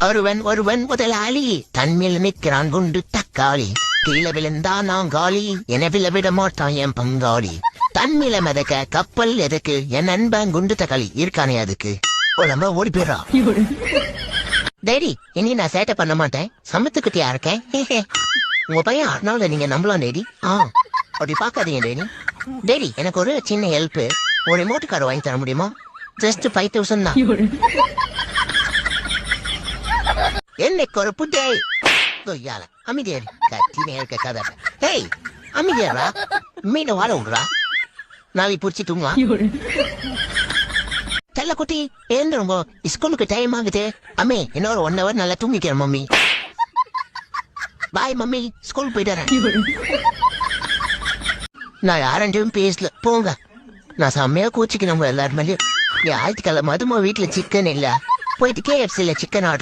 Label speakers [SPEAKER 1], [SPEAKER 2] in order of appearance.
[SPEAKER 1] ஒருவன் ஒருவன் முதலாளி தன்மேல் நிற்கிறான் குண்டு தக்காளி கீழே விழுந்தா நான் காலி என விட மாட்டான் என் பங்காளி தன்மேல மிதக்க கப்பல் எதுக்கு என் நண்பன் குண்டு தக்காளி இருக்கானே அதுக்கு உடம்ப ஓடி போயிடா. டேடி இனி நான் சேட்டை பண்ண மாட்டேன், சமத்துக்குட்டியா இருக்கேன். உங்க பையன் அர்னால்ட நீங்க நம்பலாம் டேடி. அப்படி பாக்காதீங்க டேடி. டேடி எனக்கு ஒரு சின்ன ஹெல்ப், ஒரு ரிமோட் கார் வாங்கி தர முடியுமா? ஜஸ்ட் 5000 தான். என்னைக்கு ஒரு புட்டை கொய்யால அமைதியாரு கத்தினே இருக்க கதை. ஹேய் அமைதியாரா, மீன் வாழ விடுறா, நாளை பிடிச்சி தூங்குவா. செல்ல குட்டி எழுந்துருங்க, ஸ்கூலுக்கு டைம் ஆகுது. அம்மே இன்னொரு 1 hour நல்லா தூங்கிக்கிறேன் மம்மி. பாய் மம்மி, ஸ்கூல் போயிட்டு நான் யாரும் பேசல போங்க. நான் செம்மையா கூச்சிக்கணும் எல்லாரும் மேலேயும். ஞாயிற்றுக்கிழமை அதுமா வீட்டுல சிக்கன் இல்ல, போயிட்டு KFC சிக்கன் ஆர்டர்